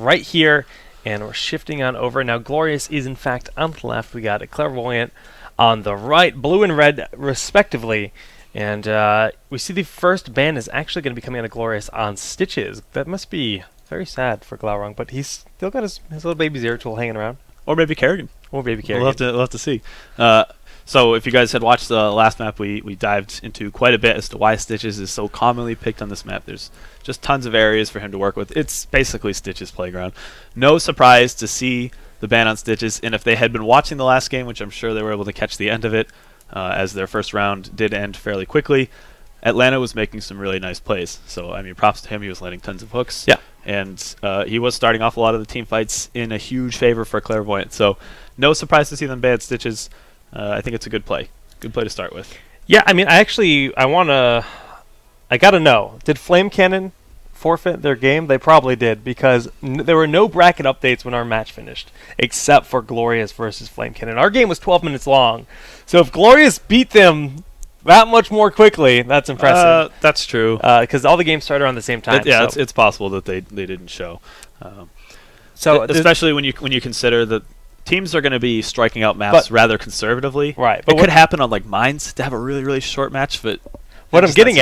right here, and we're shifting on over. Now, Glorious is, in fact, on the left. We got a Clairvoyant on the right, blue and red, respectively. And we see the first ban is actually going to be coming out of Glorious on Stitches. That must be very sad for Glaurung, but he's still got his little baby Zeratul hanging around. Or maybe Kerrigan. Or maybe Kerrigan. We'll have to see. So if you guys had watched the last map, we dived into quite a bit as to why Stitches is so commonly picked on this map. There's just tons of areas for him to work with. It's basically Stitches' playground. No surprise to see the ban on Stitches, and if they had been watching the last game, which I'm sure they were able to catch the end of it, as their first round did end fairly quickly, Atlanta was making some really nice plays. So, I mean, props to him. He was landing tons of hooks. Yeah. And he was starting off a lot of the team fights in a huge favor for Clairvoyant. So, no surprise to see them ban Stitches. I think it's a good play. Good play to start with. Yeah, I mean, I gotta know, did Flame Cannon forfeit their game? They probably did, because there were no bracket updates when our match finished, except for Glorious versus Flame Cannon. Our game was 12 minutes long, so if Glorious beat them that much more quickly, that's impressive. That's true. Because all the games started around the same time. It's possible that they didn't show. So especially when you consider that teams are going to be striking out maps rather conservatively. Right. But it could happen on like Mines to have a really, really short match, but what I'm getting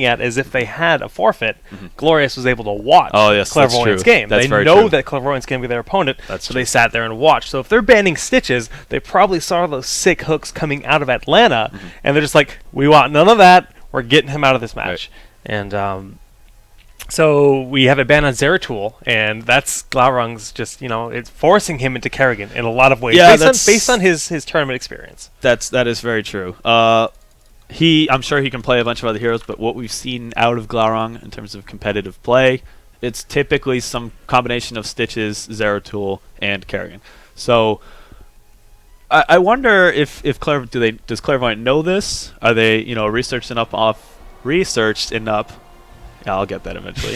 at is if they had a forfeit, Glorious was able to watch Clairvoyant's game. They know that Clairvoyant's going to be their opponent, so they sat there and watched. So if they're banning Stitches, they probably saw those sick hooks coming out of Atlanta, and they're just like, we want none of that. We're getting him out of this match. Right. And so we have a ban on Zeratul, and that's Glaurung's just, it's forcing him into Kerrigan in a lot of ways, based on his tournament experience. That is very true. I'm sure he can play a bunch of other heroes, but what we've seen out of Glaurung in terms of competitive play, it's typically some combination of Stitches, Zeratul, and Kerrigan. So I wonder if does Clairvoyant know this? Are they researched enough? Yeah, I'll get that eventually.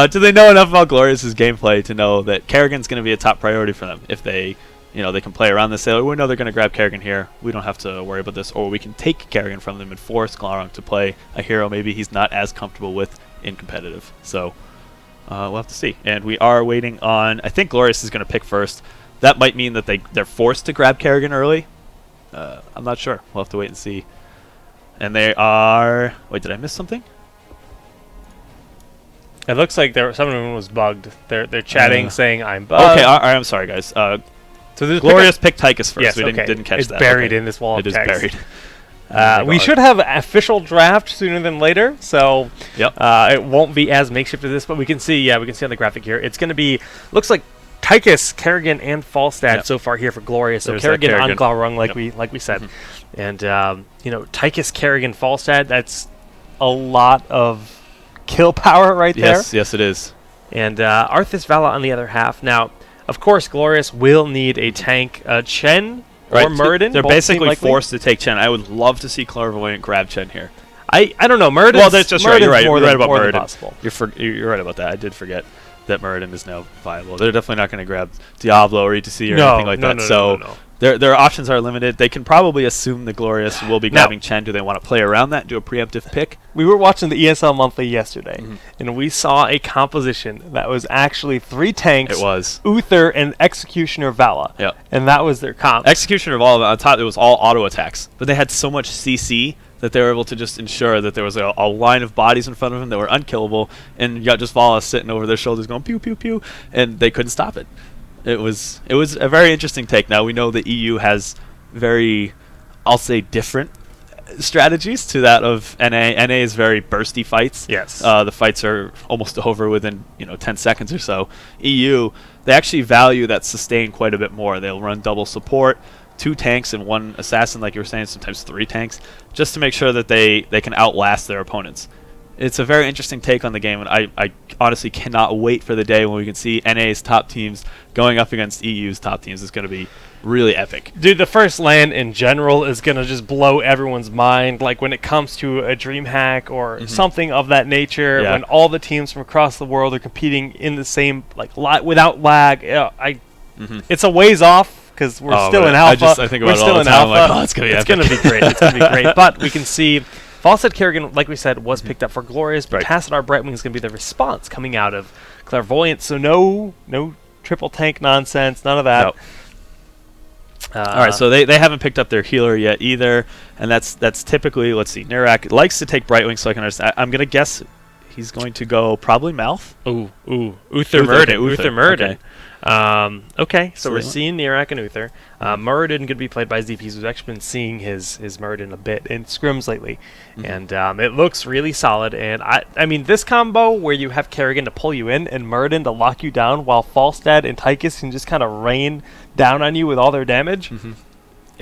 Do they know enough about Glorious's gameplay to know that Kerrigan's going to be a top priority for them? If they can play around this. We know they're going to grab Kerrigan here. We don't have to worry about this. Or we can take Kerrigan from them and force Glaurung to play a hero maybe he's not as comfortable with in competitive. So we'll have to see. And we are waiting on... I think Glorious is going to pick first. That might mean that they're forced to grab Kerrigan early. I'm not sure. We'll have to wait and see. And they are... Wait, did I miss something? It looks like someone was bugged. They're chatting, saying, I'm bugged. Okay, I'm sorry, guys. So Glorious picked Tychus first. Yes, we didn't catch that. It's buried in this wall of text. It is buried. We should have an official draft sooner than later, so it won't be as makeshift as this, but we can see on the graphic here. It's going to be, looks like Tychus, Kerrigan, and Falstad so far here for Glorious. So Kerrigan on Glaurung, like we said. And, Tychus, Kerrigan, Falstad, that's a lot of kill power right there. Yes, it is. And Arthas Vala on the other half. Now, of course, Glorious will need a tank. Chen or Muradin. They're basically forced to take Chen. I would love to see Clairvoyant grab Chen here. I don't know. Muradin. Well, that's just right. You're right. You're right about Muradin. Possible. You're right about that. I did forget that Muradin is now viable. They're definitely not going to grab Diablo or ETC or anything like that. No. Their options are limited. They can probably assume the Glorious will be grabbing Chen. Do they want to play around that, do a preemptive pick? We were watching the ESL Monthly yesterday, and we saw a composition that was actually 3 tanks. It was Uther and Executioner Vala. Yeah. And that was their comp. Executioner Vala, on top, it was all auto attacks. But they had so much CC that they were able to just ensure that there was a line of bodies in front of them that were unkillable, and you got just Vala sitting over their shoulders going pew, pew, pew, and they couldn't stop it. It was a very interesting take. Now, we know the EU has very, I'll say, different strategies to that of NA. NA is very bursty fights. Yes. The fights are almost over within 10 seconds or so. EU, they actually value that sustain quite a bit more. They'll run double support, 2 tanks and 1 assassin, like you were saying, sometimes 3 tanks, just to make sure that they can outlast their opponents. It's a very interesting take on the game, and I honestly cannot wait for the day when we can see NA's top teams going up against EU's top teams. It's going to be really epic. Dude, the first LAN in general is going to just blow everyone's mind. Like when it comes to a DreamHack or something of that nature, when all the teams from across the world are competing in the same, without lag. It's a ways off because we're still in alpha. I think about it all the time. Like, it's going to be great. It's going to be great. But we can see Falstad Kerrigan, like we said, was picked up for Glorious, but Tassadar Brightwing is going to be the response coming out of Clairvoyant, so no triple tank nonsense, none of that. Nope. All right, so they haven't picked up their healer yet either, and that's typically, let's see, Nirak likes to take Brightwing, so I can understand. I'm going to guess he's going to go probably Mouth. Uther Muradin. Okay, so we're seeing Nirak and Uther. Muradin going to be played by ZPs. We've actually been seeing his Muradin a bit in scrims lately, and it looks really solid. And I mean, this combo where you have Kerrigan to pull you in and Muradin to lock you down, while Falstad and Tychus can just kind of rain down on you with all their damage.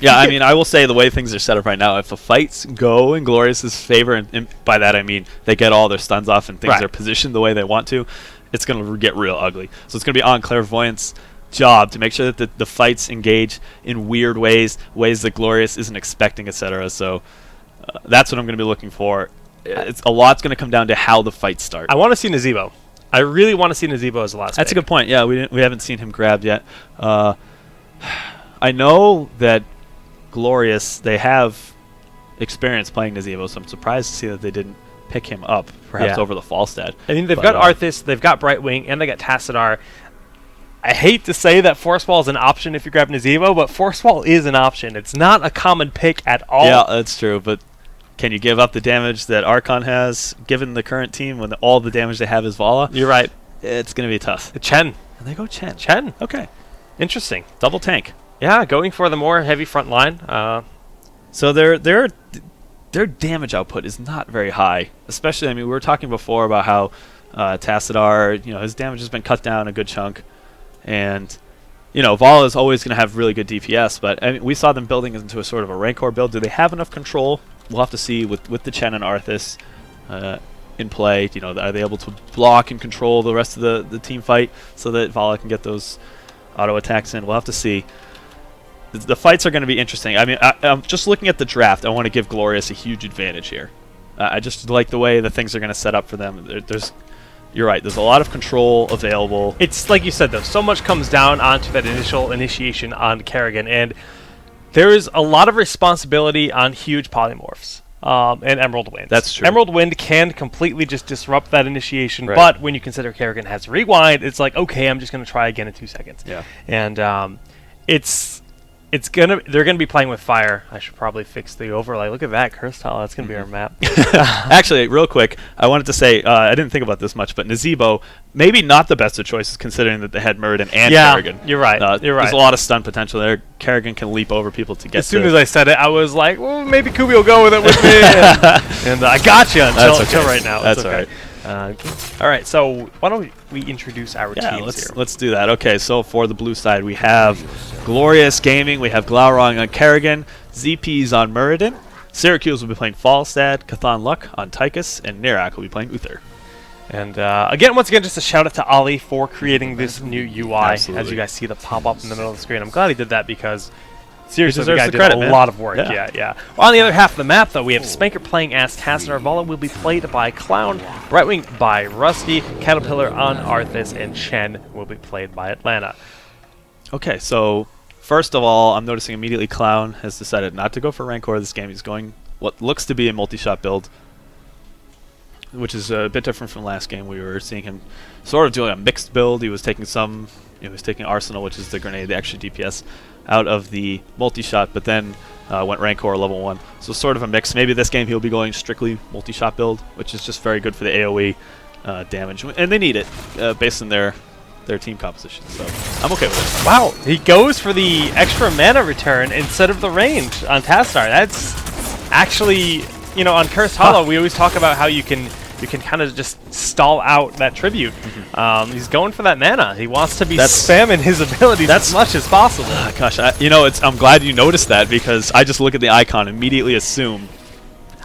Yeah, I mean, I will say the way things are set up right now, if the fights go in Glorious's favor, and by that I mean they get all their stuns off and things are positioned the way they want to, it's going to get real ugly. So it's going to be on Clairvoyant's job to make sure that the fights engage in weird ways that Glorious isn't expecting, etc. So that's what I'm going to be looking for. A lot's going to come down to how the fights start. I want to see Nazebo. I really want to see Nazebo as the last That's pick. A good point. Yeah, we haven't seen him grabbed yet. I know that Glorious, they have experience playing Nazebo, so I'm surprised to see that they didn't pick him up, perhaps over the Falstad. I mean, they've got Arthas, they've got Brightwing, and they got Tassadar. I hate to say that Force Wall is an option if you grab Nazebo, but Force Wall is an option. It's not a common pick at all. Yeah, that's true, but can you give up the damage that Archon has, given the current team, when all the damage they have is Vala? You're right. It's going to be tough. Chen. And they go Chen. Chen. Okay. Interesting. Double tank. Yeah, going for the more heavy front line. So their damage output is not very high. Especially, I mean, we were talking before about how Tassadar, his damage has been cut down a good chunk. And, Vala is always going to have really good DPS. But I mean, we saw them building into a sort of a Rancor build. Do they have enough control? We'll have to see with the Chen and Arthas in play. Are they able to block and control the rest of the team fight so that Vala can get those auto attacks in? We'll have to see. The fights are going to be interesting. I mean, I'm just looking at the draft. I want to give Glorious a huge advantage here. I just like the way the things are going to set up for them. You're right. There's a lot of control available. It's like you said, though. So much comes down onto that initial initiation on Kerrigan, and there is a lot of responsibility on huge polymorphs and Emerald Wind. That's true. Emerald Wind can completely just disrupt that initiation, but when you consider Kerrigan has Rewind, it's like, okay, I'm just going to try again in 2 seconds. Yeah. And they're gonna be playing with fire. I should probably fix the overlay. Look at that, Cursed Hollow. That's gonna be our map. Actually, real quick, I wanted to say I didn't think about this much, but Nazebo maybe not the best of choices considering that they had Muradin and Kerrigan. You're right. There's a lot of stun potential there. Kerrigan can leap over people to get. As soon as I said it, I was like, well, maybe Kubi will go with it with me, and I gotcha until right now. That's all right. All right, so why don't we introduce our teams here? Let's do that. Okay, so for the blue side, we have Glorious Gaming, we have Glaurung on Kerrigan, ZP's on Muradin, Syracuse will be playing Falstad, Cathan Luck on Tychus, and Nirak will be playing Uther. And once again, just a shout out to Ali for creating this new UI. Absolutely. As you guys see the pop up in the middle of the screen. I'm glad he did that because seriously, the guy did a lot of work. Yeah. Well, on the other half of the map, though, we have Spanker playing as Tassadar. Vala will be played by Clown, Brightwing by Rusty, Caterpillar on Arthas, and Chen will be played by Atlanta. Okay, so first of all, I'm noticing immediately Clown has decided not to go for Rancor this game. He's going what looks to be a multi-shot build, which is a bit different from last game. We were seeing him sort of doing a mixed build. He was taking Arsenal, which is the grenade, the extra DPS, out of the multi-shot, but then went Rancor level 1. So sort of a mix. Maybe this game he'll be going strictly multi-shot build, which is just very good for the AoE damage. And they need it based on their team composition. So I'm okay with it. Wow, he goes for the extra mana return instead of the range on Tassadar. That's actually, on Cursed Hollow, we always talk about how you can kind of just stall out that tribute. He's going for that mana. He wants to be spamming his abilities as much as possible. Gosh, I'm glad you noticed that because I just look at the icon and immediately assume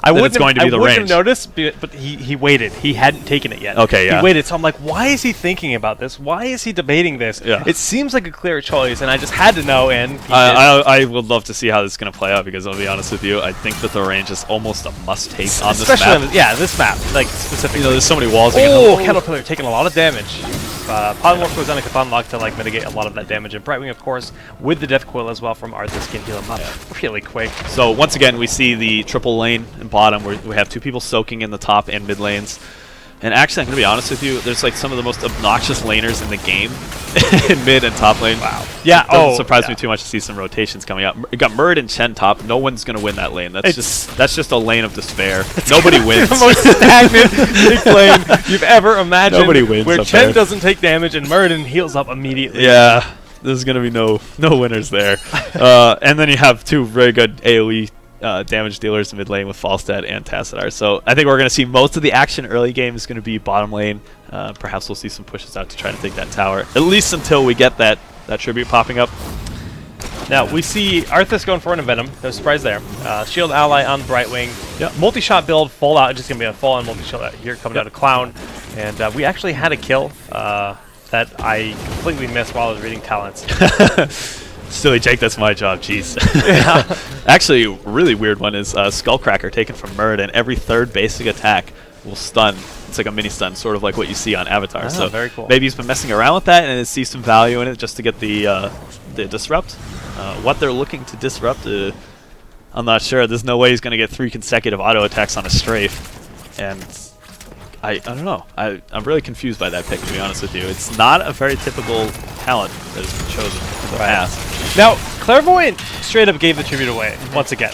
it's going to be the range. I wouldn't have noticed, but he waited. He hadn't taken it yet. Okay, yeah. He waited, so I'm like, why is he thinking about this? Why is he debating this? Yeah. It seems like a clear choice, and I just had to know, and I would love to see how this is going to play out because I'll be honest with you, I think that the range is almost a must-take on this map. This map, like specifically. There's so many walls. Caterpillar taking a lot of damage. Polymorph goes on a Cathan Lock to mitigate a lot of that damage, and Brightwing, of course, with the Death Coil as well from Arthas, can heal him up really quick. So once again, we see the triple lane in bottom where we have 2 people soaking in the top and mid lanes. And actually, I'm going to be honest with you, there's like some of the most obnoxious laners in the game in mid and top lane. Wow. Yeah, it doesn't surprise me too much to see some rotations coming out. You got Murd and Chen top. No one's going to win that lane. That's just a lane of despair. Nobody wins. The most stagnant big lane you've ever imagined. Nobody wins. Where Chen doesn't take damage and Murden heals up immediately. Yeah, there's going to be no winners there. And then you have two very good AoE damage dealers in mid lane with Falstad and Tassadar. So I think we're going to see most of the action early game is going to be bottom lane. Perhaps we'll see some pushes out to try to take that tower, at least until we get that tribute popping up. Now we see Arthas going for an Venom. No surprise there. Shield ally on Brightwing. Yep. Multi-shot build, full out. It's just going to be a full-on multi-shot out here coming down to Clown. And we actually had a kill that I completely missed while I was reading talents. Silly Jake, that's my job, jeez. Yeah. Actually, a really weird one is Skullcracker taken from Murd, and every third basic attack will stun. It's like a mini stun, sort of like what you see on Avatar. So very cool. Maybe he's been messing around with that and sees some value in it just to get the disrupt. What they're looking to disrupt, I'm not sure. There's no way he's going to get 3 consecutive auto attacks on a strafe. And I don't know. I'm really confused by that pick, to be honest with you. It's not a very typical talent that has been chosen in the past. Now, Clairvoyant straight up gave the tribute away, once again.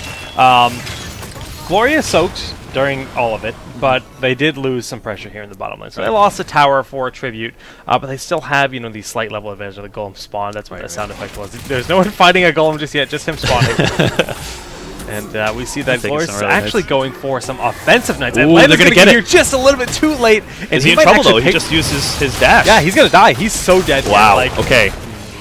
Gloria soaked during all of it, but they did lose some pressure here in the bottom lane. So they lost a tower for a tribute, but they still have, you know, the slight level advantage of the golem spawn. That's what that sound effect was. There's no one fighting a golem just yet, just him spawning. And we see that Glorious is actually going for some offensive knights. Ooh, they're going to get here just a little bit too late. And is he in trouble, though? He just uses his dash. Yeah, he's going to die. He's so dead. Wow. Like, okay.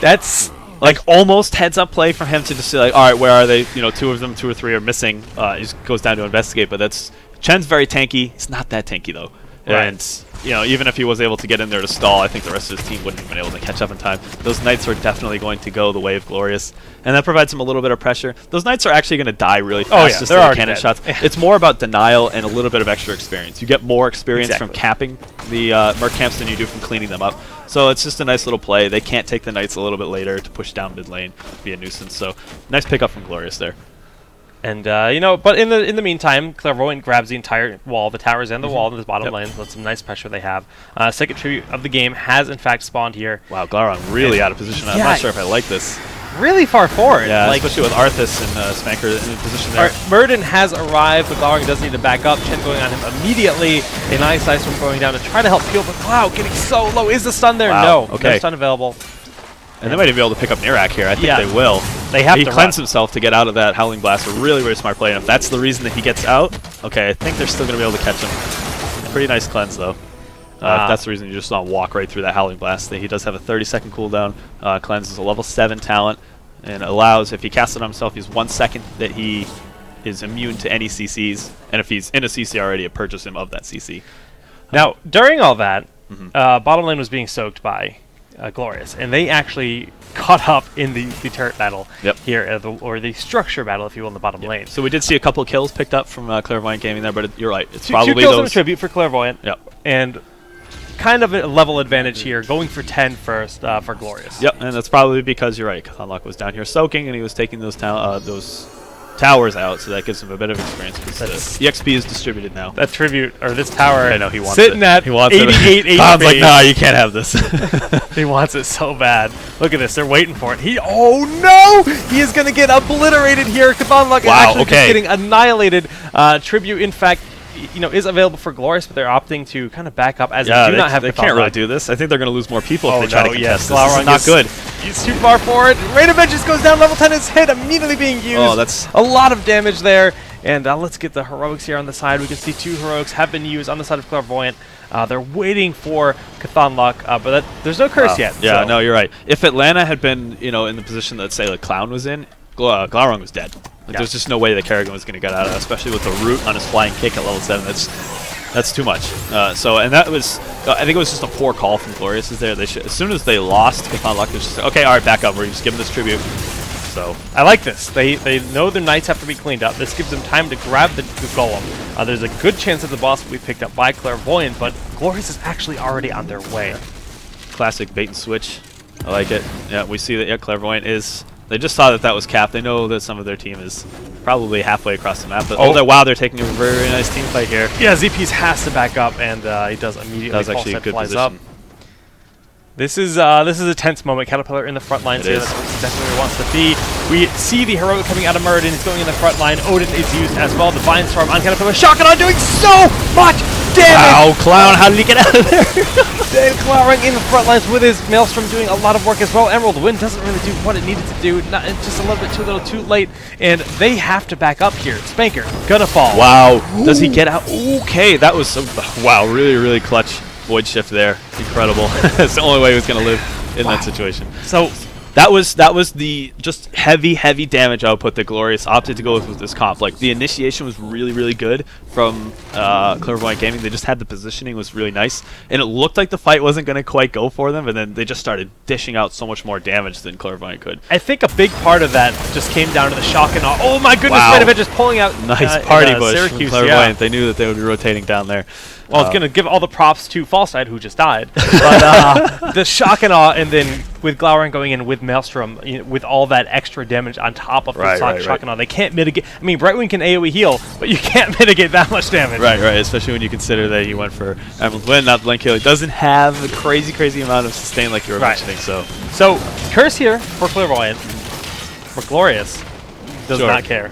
That's like almost heads-up play from him to just say, like, all right, where are they? You know, 2 of them, 2 or 3 are missing. He just goes down to investigate, but that's... Chen's very tanky. He's not that tanky, though. Right. And, you know, even if he was able to get in there to stall, I think the rest of his team wouldn't have been able to catch up in time. Those Knights are definitely going to go the way of Glorious, and that provides him a little bit of pressure. Those Knights are actually going to die really fast just to cannon shots. It's more about denial and a little bit of extra experience. You get more experience from capping the Merc camps than you do from cleaning them up. So it's just a nice little play. They can't take the Knights a little bit later to push down mid lane, be a nuisance. So nice pickup from Glorious there. And, you know, but in the meantime, Clairvoyant grabs the entire wall, the towers and the wall in this bottom lane. That's some nice pressure they have. Second tribute of the game has, in fact, spawned here. Wow, Glaurung really out of position. I'm not sure if I like this. Really far forward. Yeah, like, especially with Arthas and Spanker in position there. Murden has arrived, but Glaurung does need to back up. Chen going on him immediately. A nice ice from going down to try to help peel, but Cloud getting so low. Is the stun there? Wow. No. No stun available. And they might even be able to pick up Nirak here. I think they will. They have to cleanse himself to get out of that Howling Blast. A really, really smart play. And if that's the reason that he gets out, okay, I think they're still going to be able to catch him. Pretty nice cleanse, though. If that's the reason you just don't walk right through that Howling Blast. He does have a 30-second cooldown. Cleanse is a level 7 talent and allows, if he casts it on himself, he's 1 second that he is immune to any CCs. And if he's in a CC already, it purges him of that CC. Now, during all that, bottom lane was being soaked by Glorious, and they actually caught up in the turret battle here, or the structure battle, if you will, in the bottom lane. So we did see a couple of kills picked up from Clairvoyant Gaming there, but you're right. It's probably 2 kills and a tribute for Clairvoyant. Yep. And kind of a level advantage here, going for 10 first for Glorious. Yep, and that's probably because you're right. Unlock was down here soaking, and he was taking those towers out, so that gives him a bit of experience because the EXP is distributed now. That tribute, or this tower, I know he wants sitting at 88 HP. Tom's like, nah, you can't have this. He wants it so bad. Look at this, they're waiting for it. Oh no! He is going to get obliterated here. Cthulhu is actually just getting annihilated. Tribute, in fact, you know, is available for Glorious, but they're opting to kind of back up as they do not have they can't really do this. I think they're going to lose more people if they try to contest this. This is not good. He's too far forward. Rain of Vengeance goes down. Level 10 is hit, immediately being used. Oh, that's a lot of damage there. And let's get the heroics here on the side. We can see 2 heroics have been used on the side of Clairvoyant. They're waiting for Cthulhu, but there's no curse yet. Yeah, no, you're right. If Atlanta had been, you know, in the position that, say, like Clown was in, Glaurung was dead. Like, there's just no way that Kerrigan was going to get out of that, especially with the root on his flying kick at level 7. That's too much. And that was, I think it was just a poor call from Glorious. As soon as they lost, Cthulhu was just like, okay, all right, back up. We're just giving this tribute. So I like this. They know their knights have to be cleaned up. This gives them time to grab the golem. There's a good chance that the boss will be picked up by Clairvoyant, but Glorious is actually already on their way. Classic bait and switch. I like it. Yeah, we see that Clairvoyant is They just saw that was capped. They know that some of their team is probably halfway across the map. But wow, they're taking a very nice team fight here. Yeah, ZP's has to back up, and he does immediately. That was actually a good position. Up. This is a tense moment. Caterpillar in the front lines here. That's definitely where he wants to be. We see the heroic coming out of Muradin. He's going in the front line. Odin is used as well. The Vine Storm on Caterpillar. Shotgun doing so much damage! Wow, Clown, how did he get out of there? Then Clairvoyant in the front lines with his Maelstrom doing a lot of work as well. Emerald Wind doesn't really do what it needed to do. Just a little bit too little too late. And they have to back up here. Spanker, gonna fall. Wow. Ooh. Does he get out? Okay, that was wow, really, really clutch. Void shift there, incredible. That's the only way he was going to live in that situation. So that was the just heavy damage output that Glorious opted to go with this comp. Like the initiation was really good from Clairvoyant Gaming. They just had the positioning was really nice, and it looked like the fight wasn't going to quite go for them. And then they just started dishing out so much more damage than Clairvoyant could. I think a big part of that just came down to the shock and awe. Oh my goodness! Wow. Right of it, just pulling out nice party bush Syracuse, from Clairvoyant. Yeah. They knew that they would be rotating down there. Well, it's going to give all the props to Fallside, who just died. But the shock and awe, and then with Glaurung going in with Maelstrom, with all that extra damage on top of the shock and awe, they can't mitigate. I mean, Brightwing can AoE heal, but you can't mitigate that much damage. Right, especially when you consider that he went for Emerald Wind, not Blink Heal. He doesn't have a crazy amount of sustain like you were mentioning. So Curse here for Clairvoyant. For Glorious, does not care.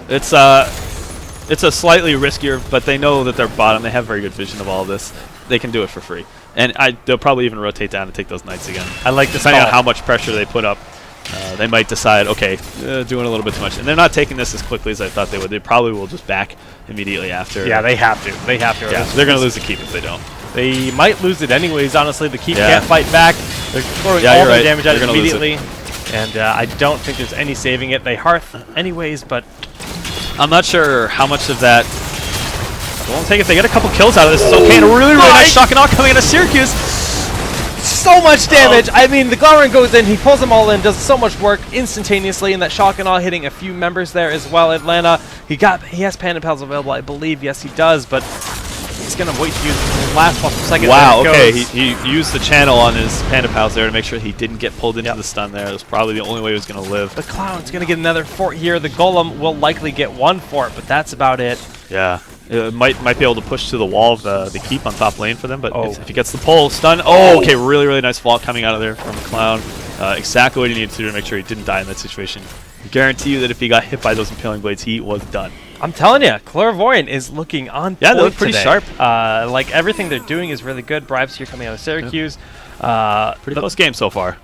It's a slightly riskier, but they know that they're bottom. They have very good vision of all of this. They can do it for free. And they'll probably even rotate down and take those Knights again. I like this. Depending on how much pressure they put up, they might decide, okay, doing a little bit too much. And they're not taking this as quickly as I thought they would. They probably will just back immediately after. Yeah, they have to. They have to. Yeah, they're going to lose the keep if they don't. They might lose it anyways, honestly. The keep can't fight back. They're throwing all their damage out immediately. And I don't think there's any saving it. They Hearth anyways, but I'm not sure how much of that. They won't take it. They get a couple kills out of this. It's okay. And a really nice shock and awe coming out of Syracuse. So much damage. I mean, the Glaurung goes in. He pulls them all in. Does so much work instantaneously. And that shock and awe hitting a few members there as well. Atlanta. He has Panda Pals available, I believe. Yes, he does. But he's gonna wait to use his last possible second. Wow. Okay. He used the channel on his Panda Pals there to make sure he didn't get pulled into the stun there. That was probably the only way he was gonna live. The Clown's gonna get another fort here. The Golem will likely get one fort, but that's about it. Yeah. It might be able to push to the wall of the keep on top lane for them, but if he gets the pull, stun. Oh, okay, really nice vault coming out of there from Clown. Exactly what he needed to do to make sure he didn't die in that situation. I guarantee you that if he got hit by those Impaling Blades, he was done. I'm telling you, Clairvoyant is looking on point. Yeah, they look pretty sharp. Like everything they're doing is really good. Bribes here coming out of Syracuse. Pretty close game so far.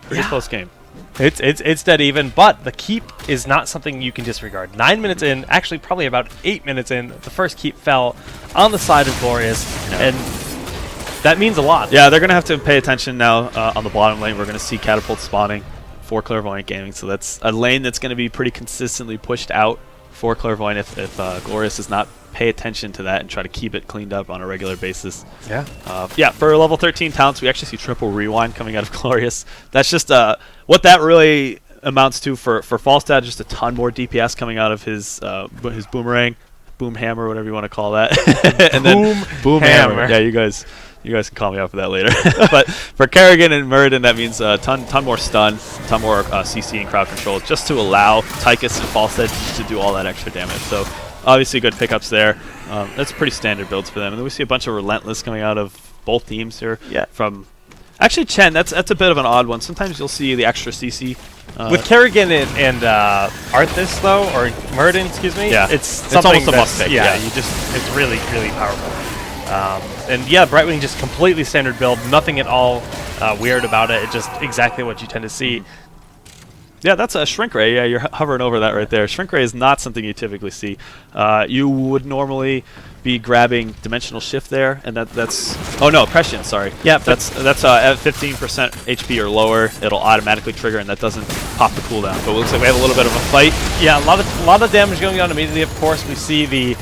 Pretty close game. It's dead even, but the keep is not something you can disregard. 9 minutes in, actually probably about 8 minutes in, the first keep fell on the side of Glorious, and that means a lot. Yeah, they're going to have to pay attention now on the bottom lane. We're going to see Catapult spawning for Clairvoyant Gaming, so that's a lane that's going to be pretty consistently pushed out for Clairvoyant if Glorious does not pay attention to that and try to keep it cleaned up on a regular basis. Yeah, for level 13 talents, we actually see triple rewind coming out of Glorious. That's just what that really amounts to for Falstad, just a ton more DPS coming out of his boomerang, boom hammer, whatever you want to call that. And then boom hammer. Yeah, you guys can call me out for that later. But for Kerrigan and Muradin, that means a ton more stun, ton more CC and crowd control, just to allow Tychus and Falstad to do all that extra damage. So obviously good pickups there. That's pretty standard builds for them. And then we see a bunch of Relentless coming out of both teams here. Yeah. From actually Chen, that's a bit of an odd one. Sometimes you'll see the extra CC. With Kerrigan and Arthas though, or Muradin, excuse me. Yeah. It's almost a must pick. Yeah, it's really powerful. And yeah, Brightwing just completely standard build, nothing at all weird about it. It's just exactly what you tend to see. Yeah, that's a Shrink Ray. Yeah, you're hovering over that right there. Shrink Ray is not something you typically see. You would normally be grabbing Dimensional Shift there, and that's oh no, Prescient. Sorry. Yeah, that's at 15% HP or lower. It'll automatically trigger, and that doesn't pop the cooldown. But it looks like we have a little bit of a fight. Yeah, a lot of damage going on immediately. Of course, we see the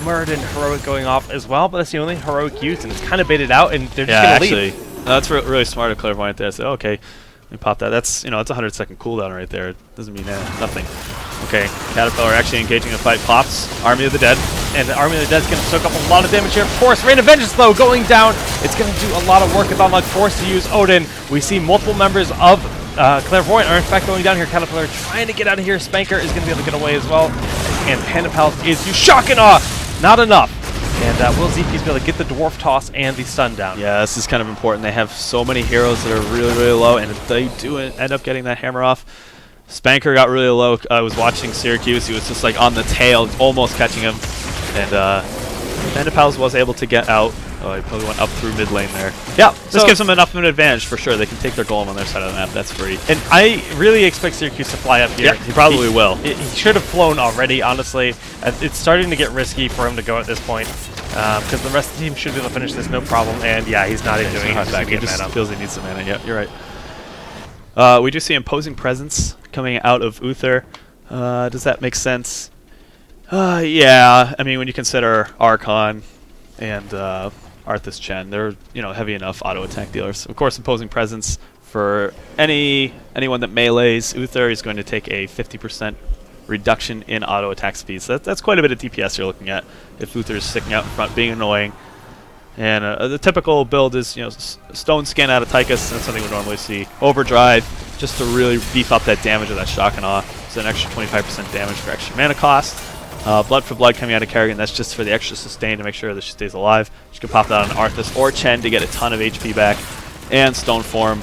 Muradin heroic going off as well, but that's the only heroic used, and it's kind of baited out, and they're just going to leave. That's really smart of Clairvoyant there. So okay. Let me pop that. That's, it's a 100-second cooldown right there. It doesn't mean nothing. Okay, Caterpillar actually engaging the fight. Pops. Army of the Dead. And the Army of the Dead's going to soak up a lot of damage here. Of course, Rain of Vengeance, though, going down. It's going to do a lot of work with Unlock Force to use Odin. We see multiple members of Clairvoyant are in fact going down here. Caterpillar trying to get out of here. Spanker is going to be able to get away as well. And Panda Pals is you shock and awe. Not enough. And will ZPs be able to get the Dwarf Toss and the Stun down? Yeah, this is kind of important. They have so many heroes that are really, really low, and if they do end up getting that hammer off, Spanker got really low. I was watching Syracuse. He was just like on the tail, almost catching him. And Panda Pals was able to get out. Oh, he probably went up through mid lane there. Yeah, this gives them enough of an advantage for sure. They can take their golem on their side of the map. That's free. And I really expect Syracuse to fly up here. Yeah, he probably will. He should have flown already, honestly. It's starting to get risky for him to go at this point. Because the rest of the team should be able to finish this no problem. And yeah, he's not even doing it. He just feels he needs some mana. Yeah, you're right. We do see Imposing Presence coming out of Uther. Does that make sense? Yeah. I mean, when you consider Archon and Arthas Chen, they're heavy enough auto attack dealers. Of course, Imposing Presence for anyone that melees Uther is going to take a 50% reduction in auto attack speed. So that's quite a bit of DPS you're looking at if Uther is sticking out in front, being annoying. And the typical build is Stone Skin out of Tychus. That's something we normally see. Overdrive just to really beef up that damage of that Shock and Awe. So an extra 25% damage for extra mana cost. Blood for Blood coming out of Kerrigan, that's just for the extra sustain to make sure that she stays alive. You can pop that on Arthas or Chen to get a ton of HP back. And Stone Form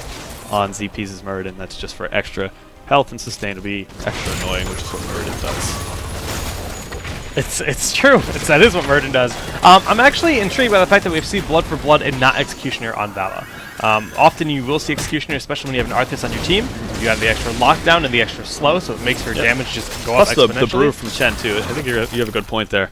on ZP's Muradin, that's just for extra health and sustain to be extra annoying, which is what Muradin does. It's true. That is what Muradin does. I'm actually intrigued by the fact that we see Blood for Blood and not Executioner on Vala. Often you will see Executioner, especially when you have an Arthas on your team. You have the extra lockdown and the extra slow, so it makes your damage just go up exponentially. Plus the brew from Chen, too. I think you have a good point there.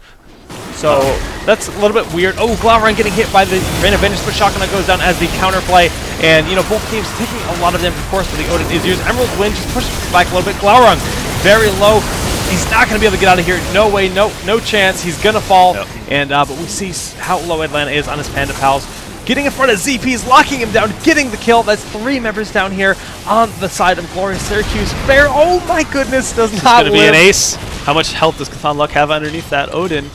So that's a little bit weird. Oh, Glaurung getting hit by the Rain of Vengeance, but Shotgun goes down as the counterplay. And, both teams taking a lot of damage, of course, for the Odin is used. Emerald Wind just pushes back a little bit. Glaurung very low. He's not going to be able to get out of here. No way, no chance. He's going to fall. Yep. And but we see how low Atlanta is on his Panda Pals. Getting in front of ZP's, locking him down, getting the kill. That's 3 members down here on the side of Glorious Syracuse. Fair, oh my goodness, does not live. Going to be an ace. How much health does Cthulhu Luck have underneath that Odin?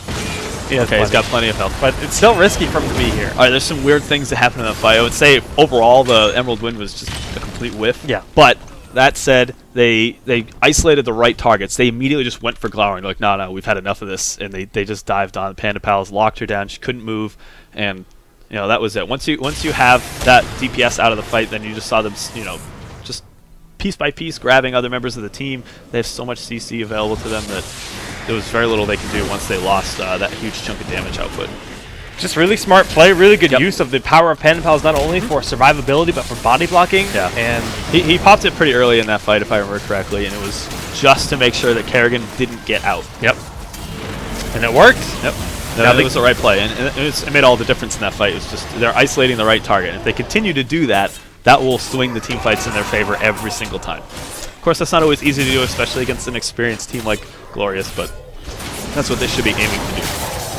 Okay, he's got plenty of health. But it's still risky for him to be here. All right, there's some weird things that happen in that fight. I would say overall the Emerald Wind was just a complete whiff. Yeah. But that said, they isolated the right targets. They immediately just went for Glaurung. Like, no, we've had enough of this. And they just dived on. Panda Pals locked her down. She couldn't move. And that was it. Once you have that DPS out of the fight, then you just saw them, just piece by piece grabbing other members of the team. They have so much CC available to them that there was very little they could do once they lost that huge chunk of damage output. Just really smart play, really good use of the power of Panda Pals, not only for survivability, but for body blocking. Yeah. And he popped it pretty early in that fight, if I remember correctly, and it was just to make sure that Kerrigan didn't get out. Yep. And it worked. Yep. It was the right play, and it made all the difference in that fight. It was just they're isolating the right target. If they continue to do that, that will swing the team fights in their favor every single time. Of course, that's not always easy to do, especially against an experienced team like Glorious, but that's what they should be aiming to do.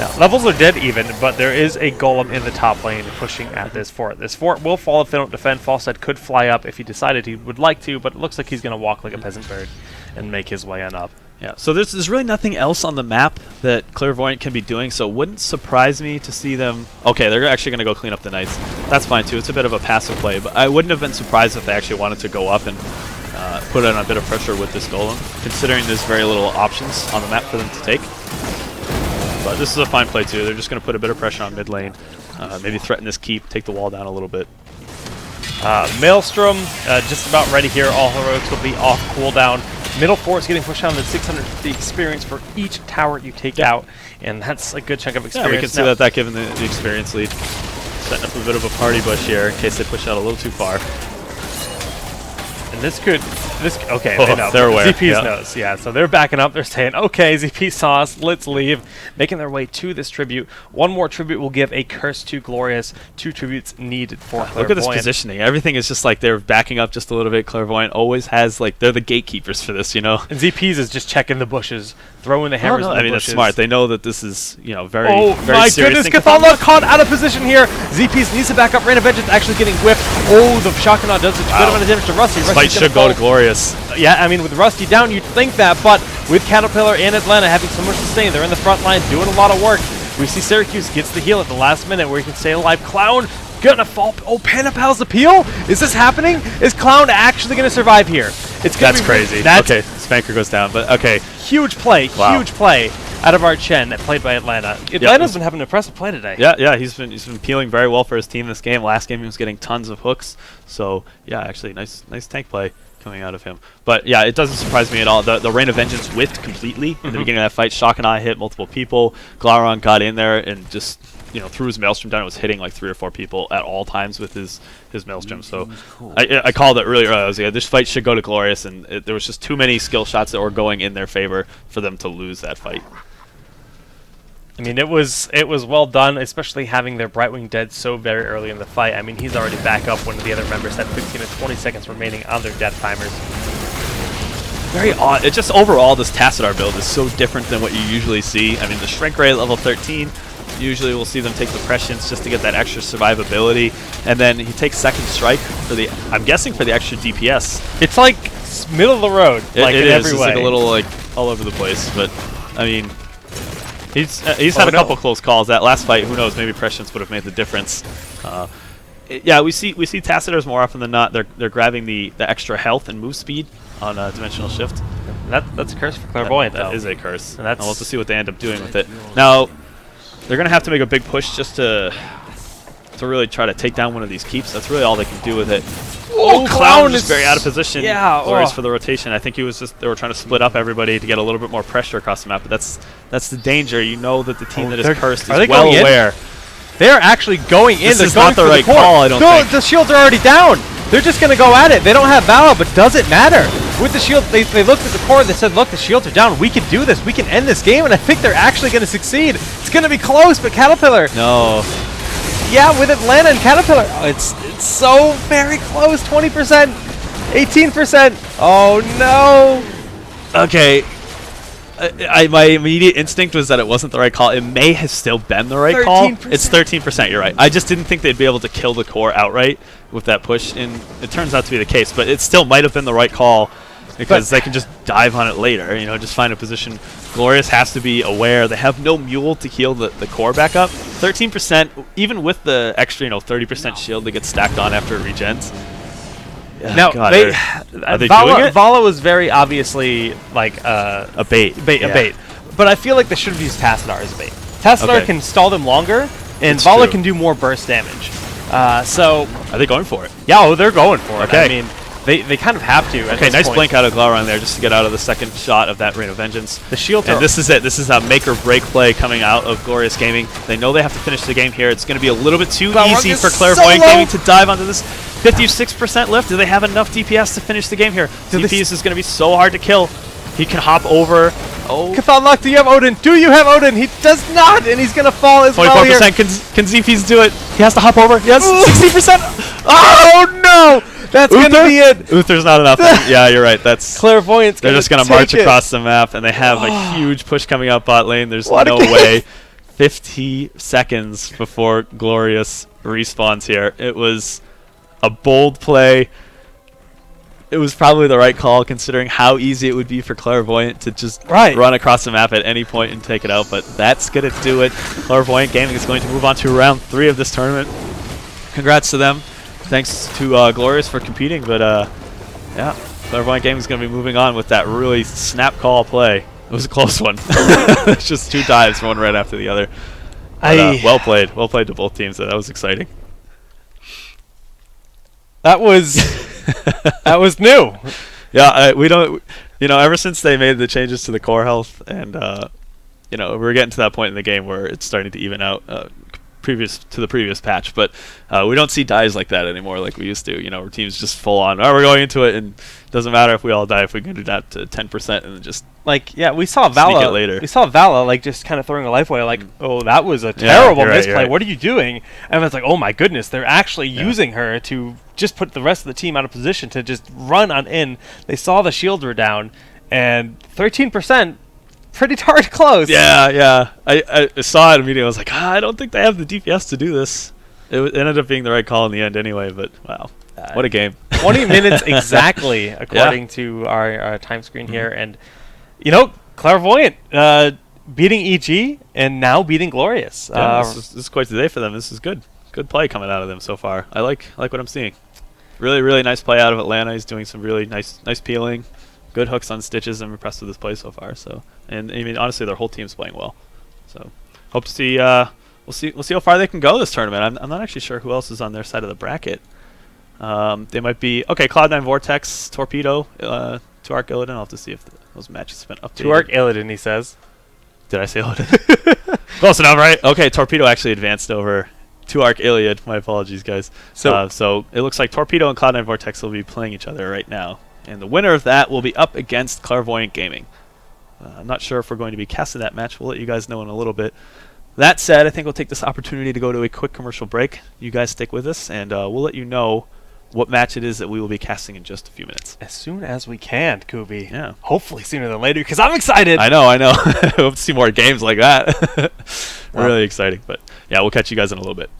Now, levels are dead even, but there is a golem in the top lane pushing at this fort. This fort will fall if they don't defend. Falstad could fly up if he decided he would like to, but it looks like he's going to walk like a peasant bird and make his way on up. Yeah, so there's really nothing else on the map that Clairvoyant can be doing, so it wouldn't surprise me to see them... Okay, they're actually going to go clean up the Knights. That's fine, too. It's a bit of a passive play, but I wouldn't have been surprised if they actually wanted to go up and put on a bit of pressure with this Golem, considering there's very little options on the map for them to take. But this is a fine play, too. They're just going to put a bit of pressure on mid lane, maybe threaten this keep, take the wall down a little bit. Maelstrom, just about ready here. All heroics will be off cooldown. Middle fort's getting pushed down to 650 experience for each tower you take out, and that's a good chunk of experience. Yeah, we can see that given the experience lead. Setting up a bit of a party bush here in case they push out a little too far. And okay, oh, they know. They're aware. ZP's knows, yeah. So they're backing up. They're saying, okay, ZP saw us, let's leave. Making their way to this tribute. One more tribute will give a curse to Glorious. 2 tributes needed for Clairvoyant. Look at this positioning. Everything is just like they're backing up just a little bit. Clairvoyant always has, like, they're the gatekeepers for this, And ZP's is just checking the bushes, throwing the hammers in the bushes. That's smart. They know that this is, very, very serious. Oh my goodness, Cthulhu caught out of position here. ZP's needs to back up. Rain of Vengeance actually getting whipped. Oh, the Shotgun does such a good amount of damage to Rusty. This fight should go to Glorious. Yeah, I mean, with Rusty down, you'd think that, but with Caterpillar and Atlanta having so much sustain, they're in the front line doing a lot of work. We see Syracuse gets the heal at the last minute where he can stay alive. Clown Gonna fall. Oh, Panapal's appeal? Is this happening? Is Clown actually gonna survive here? That's crazy. Okay, Spanker goes down, but okay. Huge play, huge play out of our Chen, played by Atlanta. Atlanta's been having an impressive play today. Yeah, he's been peeling very well for his team this game. Last game he was getting tons of hooks. So yeah, actually nice tank play coming out of him. But yeah, it doesn't surprise me at all. The Rain of Vengeance whiffed completely in the beginning of that fight. Shock and I hit multiple people. Glaurung got in there and just threw his Maelstrom down. It was hitting like 3 or 4 people at all times with his Maelstrom. So I called it really early. I was like, this fight should go to Glorious, and there was just too many skill shots that were going in their favor for them to lose that fight. I mean, it was well done, especially having their Brightwing dead so very early in the fight. I mean, he's already back up one of the other members had 15 and 20 seconds remaining on their death timers. Very odd. It just overall, this Tassadar build is so different than what you usually see. I mean, the Shrink Ray at level 13, usually we'll see them take the Prescience just to get that extra survivability, and then he takes Second Strike for the, I'm guessing for the extra DPS. It's like middle of the road, like in every way. It's like a little like all over the place, but I mean, he's had a couple close calls. That last fight, who knows? Maybe Prescience would have made the difference. Yeah, we see Tassadars more often than not. They're grabbing the extra health and move speed on Dimensional Shift. That's a curse for Clairvoyant. That is a curse. And we'll have to see what they end up doing with it. Now, they're going to have to make a big push just to really try to take down one of these keeps. That's really all they can do with it. Oh, Clown is very out of position. Yeah, Glorious for the rotation. I think they were trying to split up everybody to get a little bit more pressure across the map, but that's the danger. You know that the team that is cursed is well aware. They're actually going in. This is not the right call, I don't think. The shields are already down. They're just going to go at it. They don't have Valor, but does it matter? With the shield, they looked at the core and they said, look, the shields are down. We can do this. We can end this game, and I think they're actually going to succeed. It's going to be close, but Caterpillar. No. Yeah, with Atlanta and Caterpillar. Oh, it's so very close. 20%, 18%. Oh, no. Okay. My immediate instinct was that it wasn't the right call. It may have still been the right call. It's 13%, you're right. I just didn't think they'd be able to kill the core outright with that push, and it turns out to be the case. But it still might have been the right call because they can just dive on it later, just find a position. Glorious has to be aware. They have no Mule to heal the core back up. 13%, even with the extra 30% shield that gets stacked on after it regens. Now, God, are they doing it? Vala was very obviously like a bait. A bait. But I feel like they should have used Tassadar as a bait. Tassadar can stall them longer, and Vala can do more burst damage. So are they going for it? Yeah, they're going for it. I mean, they kind of have to. Okay, nice blink out of Glaurung there just to get out of the second shot of that Rain of Vengeance. The shield. And this is it. This is a make or break play coming out of Glorious Gaming. They know they have to finish the game here. It's going to be a little bit too easy for Clairvoyant Gaming to dive onto this. 56% left. Do they have enough DPS to finish the game here? DPS is going to be so hard to kill. He can hop over. Oh. Cathon Luck, do you have Odin? Do you have Odin? He does not, and he's going to fall as well here. 24%. Can Zephyrs do it? He has to hop over. Yes, 60%. Oh, no! That's going to be it. Uther's not enough. Yeah, you're right. That's Clairvoyant's They're just going to march across the map, and they have a huge push coming up bot lane. There's no way. 50 seconds before Glorious respawns here. It was a bold play. It was probably the right call considering how easy it would be for Clairvoyant to just run across the map at any point and take it out, but that's going to do it. Clairvoyant Gaming is going to move on to round 3 of this tournament. Congrats to them. Thanks to Glorious for competing, but yeah, Clairvoyant Gaming is going to be moving on with that really snap call play. It was a close one. It's just 2 dives, one right after the other. But, well played to both teams. That was exciting. That was that was new. Yeah, we don't. Ever since they made the changes to the core health, and we're getting to that point in the game where it's starting to even out. Previous to the previous patch, but we don't see dies like that anymore like we used to. Where teams just full on, we're going into it, and it doesn't matter if we all die if we can do that to 10% and then just we saw Vala later. We saw Vala just kind of throwing a life away, oh, that was a terrible misplay. Right. What are you doing? And it's like, oh my goodness, they're actually using her to just put the rest of the team out of position to just run on in. They saw the shields were down, and 13%. Pretty darn close. Yeah. I saw it immediately. I was like, I don't think they have the DPS to do this. It ended up being the right call in the end anyway, but wow. What a game. 20 minutes exactly, according to our time screen here. And, Clairvoyant beating EG and now beating Glorious. This is quite the day for them. This is good. good play coming out of them so far. I like what I'm seeing. Really, really nice play out of Atlanta. He's doing some really nice peeling, good hooks on Stitches. I'm impressed with this play so far. So, and I mean, honestly, their whole team's playing well. So, hope to see. We'll see how far they can go this tournament. I'm not actually sure who else is on their side of the bracket. They might be Cloud9 Vortex, Torpedo, Tuark Illidan. I'll have to see if those matches have been updated. Tuark Illidan, he says. Did I say Illidan? Close enough, right? Okay, Torpedo actually advanced over Tuark Iliad. My apologies, guys. So it looks like Torpedo and Cloud9 Vortex will be playing each other right now. And the winner of that will be up against Clairvoyant Gaming. I'm not sure if we're going to be casting that match. We'll let you guys know in a little bit. That said, I think we'll take this opportunity to go to a quick commercial break. You guys stick with us, and we'll let you know what match it is that we will be casting in just a few minutes. As soon as we can, Kubi. Yeah. Hopefully sooner than later, because I'm excited. I know. I hope to see more games like that. Really exciting. But yeah, we'll catch you guys in a little bit.